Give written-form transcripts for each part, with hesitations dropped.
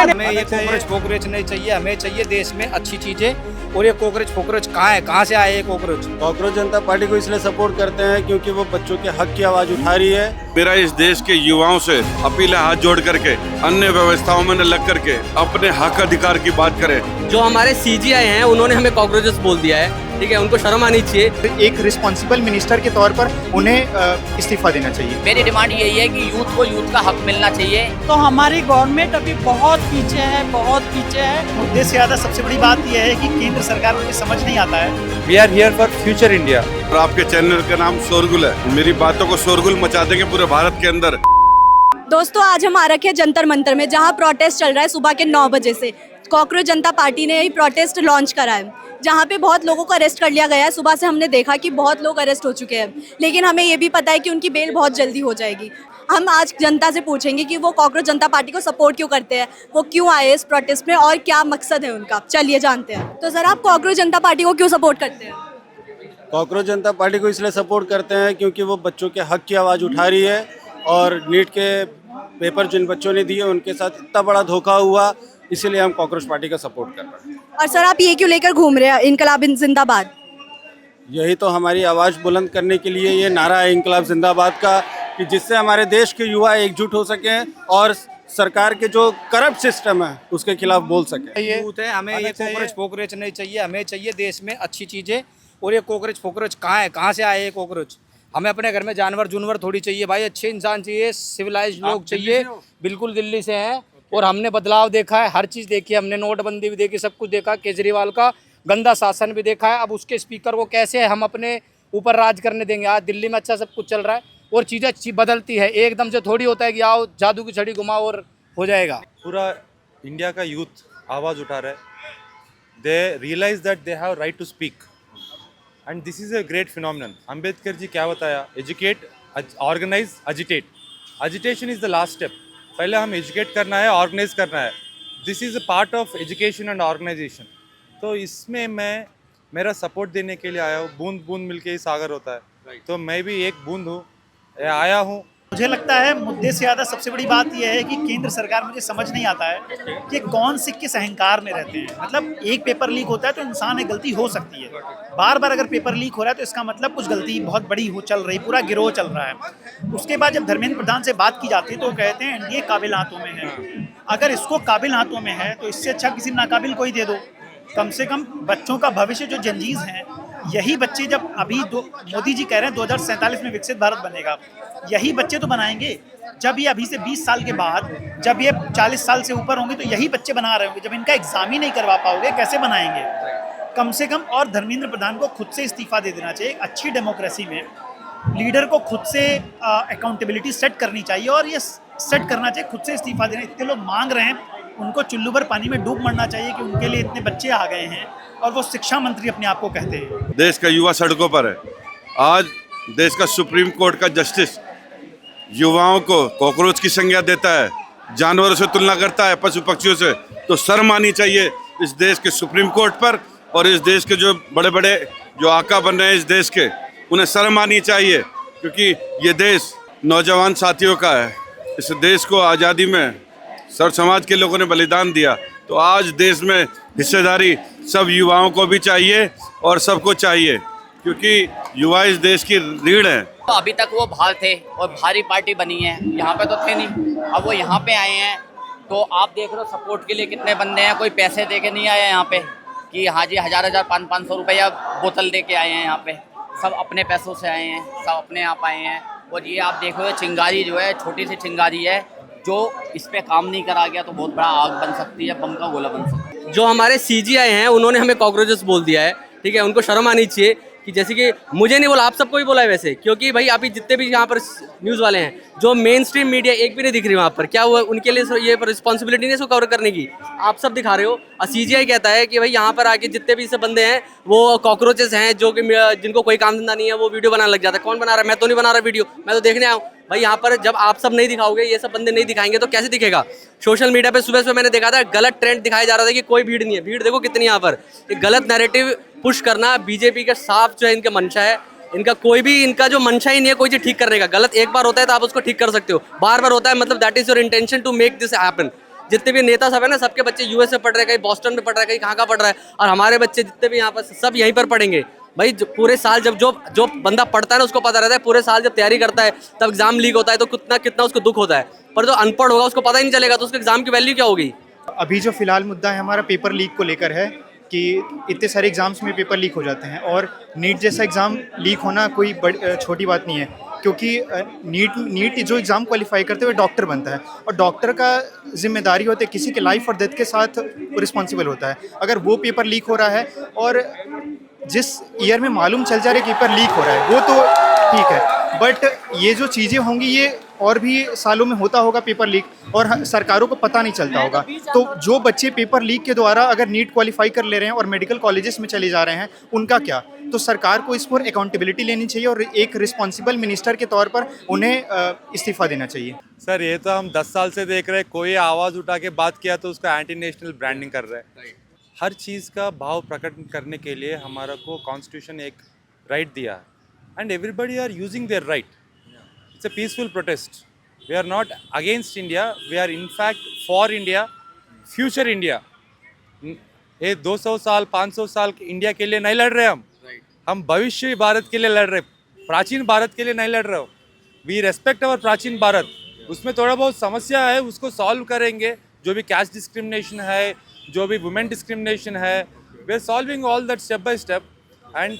हमें ये कॉकरोच नहीं चाहिए, हमें चाहिए देश में अच्छी चीजें। और ये कॉकरोच कहाँ है, कहाँ से आए ये कॉकरोच? कांग्रेस जनता पार्टी को इसलिए सपोर्ट करते हैं क्योंकि वो बच्चों के हक की आवाज उठा रही है। मेरा इस देश के युवाओं से अपील है, हाथ जोड़ करके अन्य व्यवस्थाओं में न लग करके अपने हक अधिकार की बात करें। जो हमारे सीजीआई हैं उन्होंने हमें कॉकरोचेस बोल दिया है, ठीक है, उनको शर्म आनी चाहिए। एक रिस्पॉन्सिबल मिनिस्टर के तौर पर उन्हें इस्तीफा देना चाहिए। मेरी डिमांड यही है कि यूथ को यूथ का हक मिलना चाहिए। तो हमारी गवर्नमेंट अभी बहुत पीछे है, बहुत पीछे है। मुद्दे से ज्यादा सबसे बड़ी बात यह है कि केंद्र सरकार को समझ नहीं आता है। We are here for future India. और आपके चैनल का नाम शोरगुल है, मेरी बातों को शोरगुल मचा देंगे पूरे भारत के अंदर। दोस्तों, आज हम आ रखे हैं जंतर मंतर में, जहां प्रोटेस्ट चल रहा है सुबह के 9 बजे से। कॉकरोच जनता पार्टी ने यही प्रोटेस्ट लॉन्च करा है, जहां पे बहुत लोगों को अरेस्ट कर लिया गया है। सुबह से हमने देखा कि बहुत लोग अरेस्ट हो चुके हैं, लेकिन हमें ये भी पता है कि उनकी बेल बहुत जल्दी हो जाएगी। हम आज जनता से पूछेंगे कि वो कॉकरोच जनता पार्टी को सपोर्ट क्यों करते हैं, वो क्यों आए इस प्रोटेस्ट में और क्या मकसद है उनका। चलिए जानते हैं। तो सर, आप कॉकरोच जनता पार्टी को क्यों सपोर्ट करते हैं? कांग्रेस जनता पार्टी को इसलिए सपोर्ट करते हैं क्योंकि वो बच्चों के हक की आवाज उठा रही है और नीट के पेपर जिन बच्चों ने दिए उनके साथ इतना बड़ा धोखा हुआ, इसीलिए हम कांग्रेस पार्टी का सपोर्ट कर रहे हैं। और सर, आप ये क्यों लेकर घूम रहे हैं इनकलाब जिंदाबाद? यही तो हमारी आवाज़ बुलंद करने के लिए ये नारा है इनकलाब जिंदाबाद का, कि जिससे हमारे देश के युवा एकजुट हो सकें और सरकार के जो करप्ट सिस्टम है उसके खिलाफ बोल सके। यूथ है, हमें ये कॉकरोच नहीं चाहिए, हमें चाहिए देश में अच्छी चीजें। और ये कॉकरोच कहाँ है, कहाँ से आए ये कॉकरोच? हमें अपने घर में जानवर थोड़ी चाहिए भाई, अच्छे इंसान चाहिए, सिविलाइज लोग चाहिए। बिल्कुल दिल्ली से हैं और हमने बदलाव देखा है, हर चीज़ देखी है हमने, नोटबंदी भी देखी, सब कुछ देखा, केजरीवाल का गंदा शासन भी देखा है। अब उसके स्पीकर को कैसे हम अपने ऊपर राज करने देंगे? आज दिल्ली में अच्छा सब कुछ चल रहा है और चीज़ें अच्छी बदलती है, एकदम से थोड़ी होता है कि आओ जादू की छड़ी घुमाओ और हो जाएगा। पूरा इंडिया का यूथ आवाज़ उठा रहा है। They realise that they have right to speak and this is a great phenomenon. Ambedkar ji क्या बताया? Educate, organise, agitate. Agitation is the last step. पहले हम एजुकेट करना है, ऑर्गेनाइज करना है। This is a part of education and organisation. तो इसमें मैं मेरा सपोर्ट देने के लिए आया हूँ। बूंद बूंद मिलके ही सागर होता है, तो मैं भी एक बूंद हूँ, आया हूँ। मुझे लगता है मुद्दे से ज्यादा सबसे बड़ी बात यह है कि केंद्र सरकार, मुझे समझ नहीं आता है कि कौन से किस अहंकार में रहते हैं। मतलब एक पेपर लीक होता है तो इंसान एक गलती हो सकती है, बार बार अगर पेपर लीक हो रहा है तो इसका मतलब कुछ गलती बहुत बड़ी हो चल रही, पूरा गिरोह चल रहा है। उसके बाद जब धर्मेंद्र प्रधान से बात की जाती है तो वो कहते हैं एनडीए काबिल हाथों में है। अगर इसको काबिल हाथों में है तो इससे अच्छा किसी नाकाबिल को ही दे दो। कम से कम बच्चों का भविष्य, जो जनजीज हैं, यही बच्चे, जब अभी मोदी जी कह रहे हैं 2047 में विकसित भारत बनेगा, यही बच्चे तो बनाएंगे। जब ये अभी से 20 साल के बाद, जब ये 40 साल से ऊपर होंगे तो यही बच्चे बना रहे होंगे। जब इनका एग्जाम ही नहीं करवा पाओगे, कैसे बनाएंगे? कम से कम और धर्मेंद्र प्रधान को खुद से इस्तीफा दे देना चाहिए। अच्छी डेमोक्रेसी में लीडर को खुद से अकाउंटेबिलिटी सेट करनी चाहिए और ये सेट करना चाहिए, खुद से इस्तीफा देना। इतने लोग मांग रहे हैं, उनको चुल्लू भर पानी में डूब मरना चाहिए कि उनके लिए इतने बच्चे आ गए हैं और वो शिक्षा मंत्री अपने आप को कहते हैं। देश का युवा सड़कों पर है। आज देश का सुप्रीम कोर्ट का जस्टिस युवाओं को कॉकरोच की संज्ञा देता है, जानवरों से तुलना करता है, पशु पक्षियों से। तो शर्म आनी चाहिए इस देश के सुप्रीम कोर्ट पर, और इस देश के जो बड़े बड़े जो आका बन रहे हैं इस देश के, उन्हें शर्म आनी चाहिए, क्योंकि ये देश नौजवान साथियों का है। इस देश को आज़ादी में सर्व समाज के लोगों ने बलिदान दिया, तो आज देश में हिस्सेदारी सब युवाओं को भी चाहिए और सबको चाहिए, क्योंकि युवा इस देश की रीढ़ है। तो अभी तक वो बाहर थे और भारी पार्टी बनी है, यहाँ पे तो थे नहीं, अब वो यहाँ पे आए हैं। तो आप देख रहे हो सपोर्ट के लिए कितने बंदे हैं, कोई पैसे दे के नहीं आया यहाँ पे कि हाँ जी 1000 500 रुपया बोतल दे के आए हैं। यहाँ पे सब अपने पैसों से आए हैं, सब अपने आप आए हैं। और ये आप देख रहे हो चिंगारी जो है, छोटी सी चिंगारी है, जो इस पे काम नहीं करा गया तो बहुत बड़ा आग बन सकती है, बम का गोला बन सकती है। जो हमारे सीजीआई हैं उन्होंने हमें कॉकरोचेस बोल दिया है, ठीक है, उनको शर्म आनी चाहिए। कि जैसे कि मुझे नहीं बोला, आप सबको ही बोला है वैसे, क्योंकि भाई अभी जितने भी यहाँ पर न्यूज़ वाले हैं, जो मेन स्ट्रीम मीडिया एक भी नहीं दिख रही वहाँ पर, क्या हुआ उनके लिए ये रिस्पॉन्सिबिलिटी नहीं है इसको कवर करने की? आप सब दिखा रहे हो। और सीजीआई कहता है कि भाई यहाँ पर आके जितने भी सब बंदे हैं वो कॉकरोचेस हैं, जो कि जिनको कोई काम धंधा नहीं है, वो वीडियो बनाने लग जाता है। कौन बना रहा है? मैं तो नहीं बना रहा वीडियो, मैं तो देखने आया हूँ। भाई यहाँ पर जब आप सब नहीं दिखाओगे, ये सब बंदे नहीं दिखाएंगे तो कैसे दिखेगा? सोशल मीडिया पे सुबह मैंने देखा था, गलत ट्रेंड दिखाया जा रहा था कि कोई भीड़ नहीं है। भीड़ देखो कितनी यहाँ पर। एक गलत नैरेटिव पुश करना बीजेपी का साफ जो है इनका मंशा है। इनका कोई भी इनका जो मंशा ही नहीं है कोई चीज ठीक करने का। गलत एक बार होता है तो आप उसको ठीक कर सकते हो, बार बार होता है मतलब that is your intention to make this happen. जितने भी नेता सब है ना, सबके बच्चे यूएस में पढ़ रहे हैं, कहीं बॉस्टन में पढ़ रहे हैं, कहीं कहाँ पढ़ रहा है, और हमारे बच्चे जितने भी यहाँ पर सब यहीं पर पढ़ेंगे भाई। पूरे साल जब जो बंदा पढ़ता है ना उसको पता रहता है, पूरे साल जब तैयारी करता है तब एग्जाम लीक होता है तो कितना कितना उसको दुख होता है, पर जो अनपढ़ होगा उसको पता ही नहीं चलेगा तो उसके एग्जाम की वैल्यू क्या होगी। अभी जो फिलहाल मुद्दा है हमारा पेपर लीक को लेकर है कि इतने सारे एग्ज़ाम्स में पेपर लीक हो जाते हैं, और नीट जैसा एग्ज़ाम लीक होना कोई छोटी बात नहीं है, क्योंकि नीट जो एग्ज़ाम क्वालिफाई करते हुए डॉक्टर बनता है, और डॉक्टर का जिम्मेदारी होती है किसी के लाइफ और डेथ के साथ रिस्पॉन्सिबल होता है। अगर वो पेपर लीक हो रहा है और जिस ईयर में मालूम चल जा रहा है कि पेपर लीक हो रहा है वो तो ठीक है, बट ये जो चीज़ें होंगी ये और भी सालों में होता होगा पेपर लीक, और सरकारों को पता नहीं चलता होगा। तो जो बच्चे पेपर लीक के द्वारा अगर नीट क्वालिफाई कर ले रहे हैं और मेडिकल कॉलेजेस में चले जा रहे हैं, उनका क्या? तो सरकार को इस पर अकाउंटेबिलिटी लेनी चाहिए और एक रिस्पॉन्सिबल मिनिस्टर के तौर पर उन्हें इस्तीफा देना चाहिए। सर ये तो हम 10 साल से देख रहे हैं, कोई आवाज़ उठा के बात किया तो उसका एंटी नेशनल ब्रांडिंग कर रहा है। हर चीज़ का भाव प्रकट करने के लिए हमारा को कॉन्स्टिट्यूशन एक राइट दिया है, and everybody are using their right. It's a peaceful protest. We are not against India. We are in fact for India, future India. ये 200 साल 500 साल इंडिया के लिए नहीं लड़ रहे हम भविष्य भारत के लिए लड़ रहे, प्राचीन भारत के लिए नहीं लड़ रहे हो। वी रेस्पेक्ट अवर प्राचीन भारत, उसमें थोड़ा बहुत समस्या है उसको सॉल्व करेंगे। जो भी कैस्ट डिस्क्रिमिनेशन है, जो भी वुमेन डिस्क्रिमिनेशन है, we are solving all that step by step, and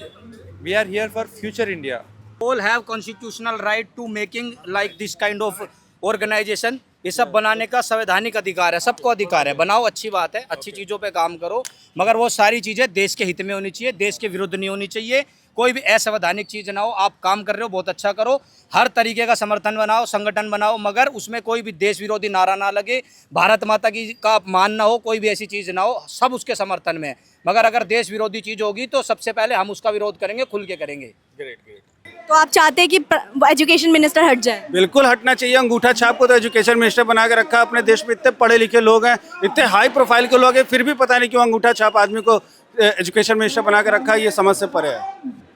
we are here for future India. all have constitutional right to making like this kind of organization। ये सब बनाने का संवैधानिक अधिकार है, सबको अधिकार है। बनाओ, अच्छी बात है, अच्छी चीज़ों पे काम करो, मगर वो सारी चीज़ें देश के हित में होनी चाहिए, देश के विरुद्ध नहीं होनी चाहिए। कोई भी असंवैधानिक चीज़ ना हो। आप काम कर रहे हो बहुत अच्छा करो, हर तरीके का समर्थन बनाओ, संगठन बनाओ, मगर उसमें कोई भी देश विरोधी नारा ना लगे, भारत माता की का अपमान ना हो, कोई भी ऐसी चीज़ ना हो, सब उसके समर्थन में। मगर अगर देश विरोधी चीज़ होगी तो सबसे पहले हम उसका विरोध करेंगे, खुल के करेंगे। तो आप चाहते हैं कि एजुकेशन मिनिस्टर हट जाए? बिल्कुल हटना चाहिए। अंगूठा छाप को तो एजुकेशन मिनिस्टर बना के रखा अपने देश में। इतने पढ़े लिखे लोग हैं, इतने हाई प्रोफाइल के लोग हैं, फिर भी पता नहीं क्यों अंगूठा छाप आदमी को एजुकेशन मिनिस्टर बना के रखा। ये समझ से परे है।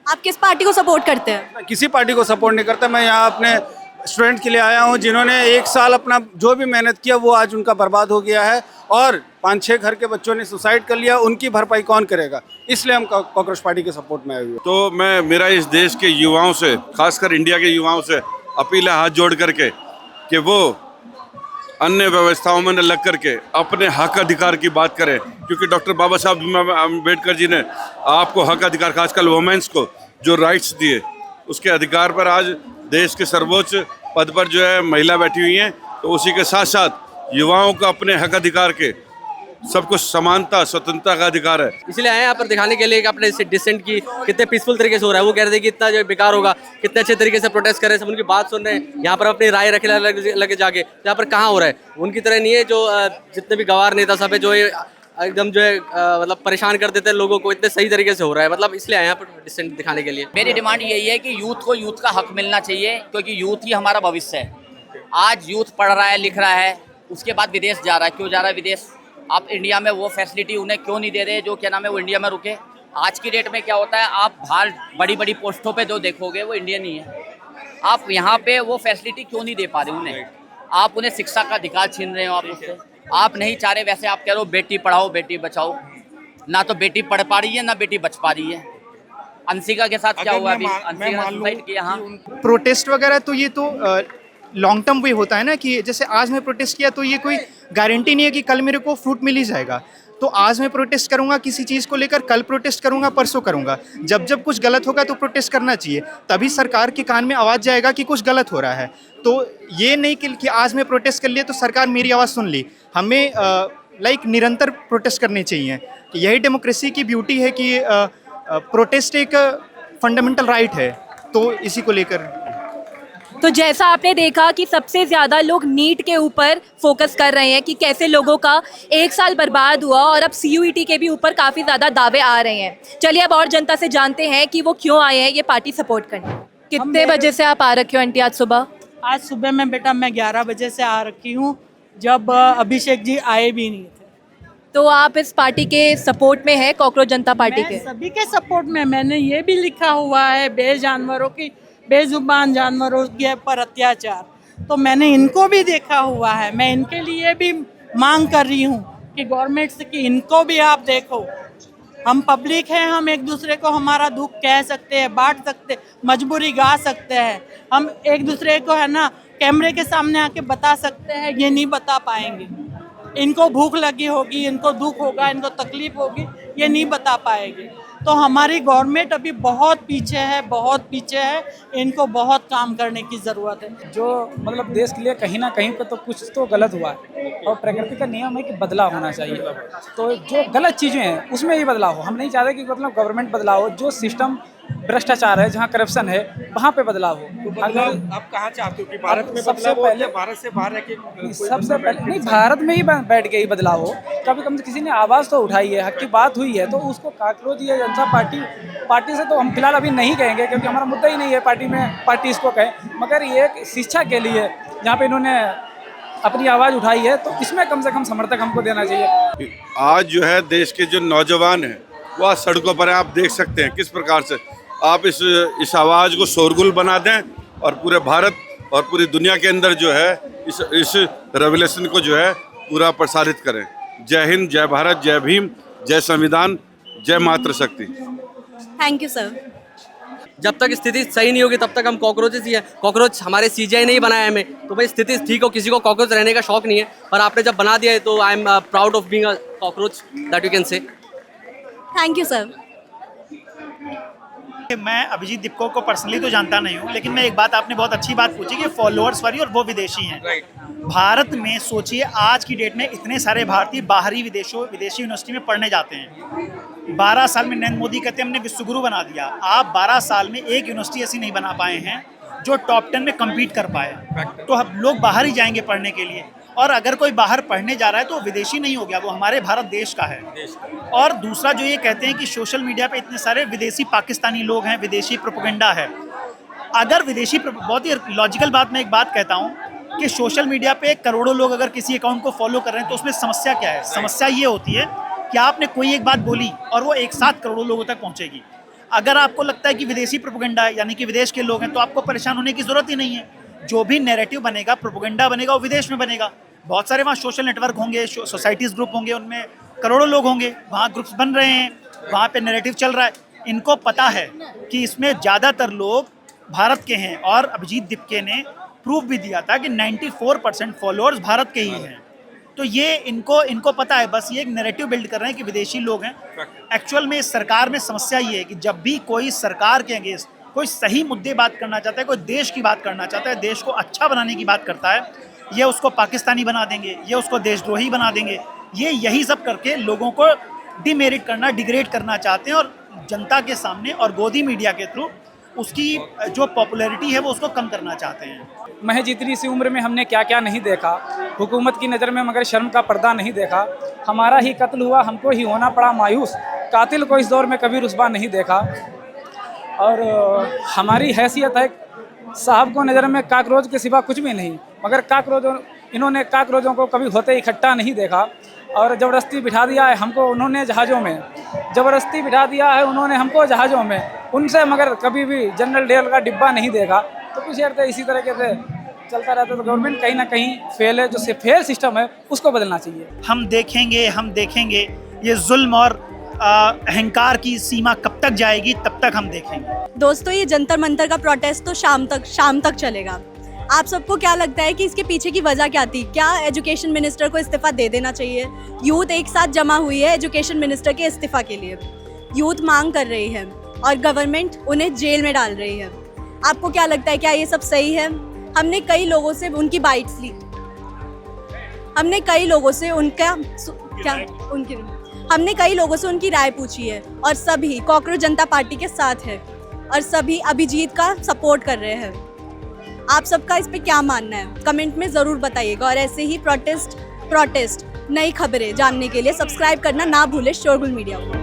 आप किस पार्टी को सपोर्ट करते हैं? मैं किसी पार्टी को सपोर्ट नहीं करता। मैं यहाँ अपने स्टूडेंट के लिए आया हूँ जिन्होंने 1 साल अपना जो भी मेहनत किया वो आज उनका बर्बाद हो गया है, और 5-6 घर के बच्चों ने सुसाइड कर लिया। उनकी भरपाई कौन करेगा? इसलिए हम कॉकरोच पार्टी के सपोर्ट में आए हुए। तो मेरा इस देश के युवाओं से, खासकर इंडिया के युवाओं से अपील है हाथ जोड़ करके कि वो अन्य व्यवस्थाओं में न लग करके अपने हक अधिकार की बात करें, क्योंकि डॉक्टर बाबा साहब अम्बेडकर जी ने आपको हक अधिकार, खासकर वुमेन्स को जो राइट्स दिए, उसके अधिकार पर आज देश के सर्वोच्च पद पर जो है महिला बैठी हुई हैं। तो उसी के साथ साथ युवाओं को अपने हक अधिकार के, सबको समानता स्वतंत्रता का अधिकार है। इसलिए आए यहाँ पर दिखाने के लिए कि अपने डिसेंट की कितने पीसफुल तरीके से हो रहा है। वो कह रहे थे कि इतना जो बेकार होगा, कितने अच्छे तरीके से प्रोटेस्ट कर रहे हैं, सब उनकी बात सुन रहे हैं, यहाँ पर अपनी राय रखे लगे जाके। यहाँ पर कहाँ हो रहा है? उनकी तरह नहीं है जो जितने भी गवार नेता सब है जो एकदम जो है मतलब परेशान कर देते हैं लोगों को, इतने सही तरीके से हो रहा है। मतलब इसलिए आए यहाँ पर डिसेंट दिखाने के लिए। मेरी डिमांड यही है कि यूथ को यूथ का हक मिलना चाहिए, क्योंकि यूथ ही हमारा भविष्य है। आज यूथ पढ़ रहा है, लिख रहा है, उसके बाद विदेश जा रहा है। क्यों जा रहा है विदेश? आप इंडिया में वो फैसिलिटी उन्हें क्यों नहीं दे रहे जो क्या नाम है वो इंडिया में रुके? आज की डेट में क्या होता है, आप बाहर बड़ी बड़ी पोस्टों पे जो देखोगे वो इंडियन ही है। आप यहाँ पे वो फैसिलिटी क्यों नहीं दे पा रहे उन्हें? आप उन्हें शिक्षा का अधिकार छीन रहे हो। आप उससे आप नहीं चाह रहे। वैसे आप कह रहे हो बेटी पढ़ाओ बेटी बचाओ, ना तो बेटी पढ़ पा रही है ना बेटी बच पा रही है। अंशिका के साथ क्या हुआ अभी? अंशिका ने सुसाइड किया। हाँ, प्रोटेस्ट वगैरह तो ये तो लॉन्ग टर्म वे होता है ना, कि जैसे आज मैं प्रोटेस्ट किया तो ये कोई गारंटी नहीं है कि कल मेरे को फ्रूट मिल ही जाएगा। तो आज मैं प्रोटेस्ट करूंगा किसी चीज़ को लेकर, कल प्रोटेस्ट करूंगा, परसों करूंगा। जब जब कुछ गलत होगा तो प्रोटेस्ट करना चाहिए, तभी सरकार के कान में आवाज़ जाएगा कि कुछ गलत हो रहा है। तो ये नहीं कि आज मैं प्रोटेस्ट कर लिया तो सरकार मेरी आवाज़ सुन ली। हमें निरंतर प्रोटेस्ट करने चाहिए। यही डेमोक्रेसी की ब्यूटी है कि प्रोटेस्ट एक फंडामेंटल राइट है। तो इसी को लेकर तो जैसा आपने देखा कि सबसे ज़्यादा लोग नीट के ऊपर फोकस कर रहे हैं कि कैसे लोगों का 1 साल बर्बाद हुआ, और अब CUET के भी ऊपर काफ़ी ज़्यादा दावे आ रहे हैं। चलिए अब और जनता से जानते हैं कि वो क्यों आए हैं ये पार्टी सपोर्ट करने। कितने बजे से आप आ रखे हो आंटी आज सुबह? आज सुबह में बेटा मैं 11 बजे से आ रखी हूँ, जब अभिषेक जी आए भी नहीं थे। तो आप इस पार्टी के सपोर्ट में है, कॉकरोच जनता पार्टी के? मैं सभी के सपोर्ट में, मैंने ये भी लिखा हुआ है बेजुबान जानवरों के पर अत्याचार, तो मैंने इनको भी देखा हुआ है। मैं इनके लिए भी मांग कर रही हूँ कि गवर्नमेंट से कि इनको भी आप देखो। हम पब्लिक हैं, हम एक दूसरे को हमारा दुख कह सकते हैं, बांट सकते, मजबूरी गा सकते हैं। हम एक दूसरे को है ना कैमरे के सामने आके बता सकते हैं, ये नहीं बता पाएंगे। इनको भूख लगी होगी, इनको दुख होगा, इनको तकलीफ होगी, ये नहीं बता पाएंगे। तो हमारी गवर्नमेंट अभी बहुत पीछे है, बहुत पीछे है। इनको बहुत काम करने की ज़रूरत है। जो मतलब देश के लिए कहीं ना कहीं पे तो कुछ तो गलत हुआ है और प्रकृति का नियम है कि बदलाव होना चाहिए। तो जो गलत चीज़ें हैं उसमें ही बदलाव हो। हम नहीं चाहते कि मतलब गवर्नमेंट बदलाव हो, जो सिस्टम भ्रष्टाचार है, जहाँ करप्शन है, वहाँ पे बदलाव हो। तो अगर आप कहाँ चाहते हो कि भारत में सबसे बदलाव हो पहले या भारत से बाहर रह के सबसे पहले नहीं, भारत में ही बैठ के ही बदलाव हो। कभी कम से किसी ने आवाज़ तो उठाई है, हक की बात हुई है, तो उसको कॉकरोच या जनता पार्टी से तो हम फिलहाल अभी नहीं कहेंगे, क्योंकि हमारा मुद्दा ही नहीं है पार्टी में पार्टी इसको कहें। मगर ये एक शिक्षा के लिए जहाँ पे इन्होंने अपनी आवाज़ उठाई है, तो इसमें कम से कम समर्थक हमको देना चाहिए। आज जो है देश के जो नौजवान हैं वो आज सड़कों पर हैं। आप देख सकते हैं किस प्रकार से आप इस आवाज़ को शोरगुल बना दें और पूरे भारत और पूरी दुनिया के अंदर जो है इस रेवोल्यूशन को जो है पूरा प्रसारित करें। जय हिंद, जय भारत, जय भीम, जय संविधान, जय मातृशक्ति। Thank you sir. जब तक स्थिति सही नहीं होगी तब तक हम कॉकरोचेस ही है। कॉकरोच हमारे सीजीआई ने ही बनाया हमें, तो भाई स्थिति ठीक हो, किसी को कॉकरोच रहने का शौक नहीं है, पर आपने जब बना दिया है तो I am proud of being a cockroach, that you can say. Thank you sir. मैं अभिजीत दीपको को पर्सनली तो जानता नहीं हूँ, लेकिन मैं एक बात, आपने बहुत अच्छी बात पूछी कि फॉलोअर्स वाली, और वो विदेशी हैं। भारत में सोचिए आज की डेट में इतने सारे भारतीय बाहरी विदेशी यूनिवर्सिटी में पढ़ने जाते हैं। 12 साल में नरेंद्र मोदी कहते हैं हमने विश्वगुरु बना दिया। आप 12 साल में एक यूनिवर्सिटी ऐसी नहीं बना पाए हैं जो टॉप 10 में कम्पीट कर पाए। तो हम लोग बाहर ही जाएंगे पढ़ने के लिए, और अगर कोई बाहर पढ़ने जा रहा है तो विदेशी नहीं हो गया, वो हमारे भारत देश का है। और दूसरा जो ये कहते हैं कि सोशल मीडिया पे इतने सारे विदेशी पाकिस्तानी लोग हैं, विदेशी प्रोपेगेंडा है। अगर विदेशी, बहुत ही लॉजिकल बात, मैं एक बात कहता हूँ कि सोशल मीडिया पे करोड़ों लोग अगर किसी अकाउंट को फॉलो कर रहे हैं तो उसमें समस्या क्या है? समस्या ये होती है कि आपने कोई एक बात बोली और वो एक साथ करोड़ों लोगों तक पहुँचेगी। अगर आपको लगता है कि विदेशी प्रोपेगेंडा है, यानी कि विदेश के लोग हैं, तो आपको परेशान होने की ज़रूरत ही नहीं है। जो भी नैरेटिव बनेगा, प्रोपेगेंडा बनेगा, वो विदेश में बनेगा। बहुत सारे वहाँ सोशल नेटवर्क होंगे, सोसाइटीज़ ग्रुप होंगे, उनमें करोड़ों लोग होंगे, वहाँ ग्रुप्स बन रहे हैं, वहाँ पे नैरेटिव चल रहा है। इनको पता है कि इसमें ज़्यादातर लोग भारत के हैं, और अभिजीत दीपके ने प्रूफ भी दिया था कि 94% फॉलोअर्स भारत के ही हैं। तो ये इनको पता है, बस ये एक नैरेटिव बिल्ड कर रहे हैं कि विदेशी लोग हैं। एक्चुअल में इस सरकार में समस्या ये है कि जब भी कोई सरकार के अगेंस्ट कोई सही मुद्दे बात करना चाहता है, कोई देश की बात करना चाहता है, देश को अच्छा बनाने की बात करता है, ये उसको पाकिस्तानी बना देंगे, ये उसको देशद्रोही बना देंगे। ये यही सब करके लोगों को डिमेरिट करना, डिग्रेड करना चाहते हैं, और जनता के सामने और गोदी मीडिया के थ्रू उसकी जो पॉपुलैरिटी है वो उसको कम करना चाहते हैं। महज इतनी सी उम्र में हमने क्या क्या नहीं देखा, हुकूमत की नज़र में मगर शर्म का पर्दा नहीं देखा। हमारा ही कत्ल हुआ, हमको ही होना पड़ा मायूस, कातिल को इस दौर में कभी रुस्वा नहीं देखा। और हमारी हैसियत है साहब को नज़र में कॉकरोच के सिवा कुछ भी नहीं, मगर इन्होंने कॉकरोचों को कभी होते इकट्ठा नहीं देखा, और ज़बरदस्ती बिठा दिया है हमको उन्होंने जहाज़ों में, ज़बरदस्ती बिठा दिया है उन्होंने हमको जहाज़ों में, उनसे मगर कभी भी जनरल डेयर का डिब्बा नहीं देखा। तो कुछ यार इसी तरीके से चलता रहता, तो गवर्नमेंट कहीं ना कहीं फेल है। जो फेयर सिस्टम है उसको बदलना चाहिए। हम देखेंगे ये जुल्म और अहंकार की सीमा कब तक जाएगी, तब तक हम देखेंगे। दोस्तों, ये जंतर मंतर का प्रोटेस्ट तो शाम तक चलेगा। आप सबको क्या लगता है कि इसके पीछे की वजह क्या थी? क्या एजुकेशन मिनिस्टर को इस्तीफा दे देना चाहिए? यूथ एक साथ जमा हुई है एजुकेशन मिनिस्टर के इस्तीफा के लिए। यूथ मांग कर रही है और गवर्नमेंट उन्हें जेल में डाल रही है। आपको क्या लगता है, क्या ये सब सही है? हमने कई लोगों से उनकी बाइट्स ली, हमने कई लोगों से उनकी राय पूछी है, और सभी कॉकरोच जनता पार्टी के साथ है, और सभी अभिजीत का सपोर्ट कर रहे हैं। आप सबका इस पे क्या मानना है, कमेंट में ज़रूर बताइएगा। और ऐसे ही प्रोटेस्ट नई खबरें जानने के लिए सब्सक्राइब करना ना भूलें शोरगुल मीडिया को।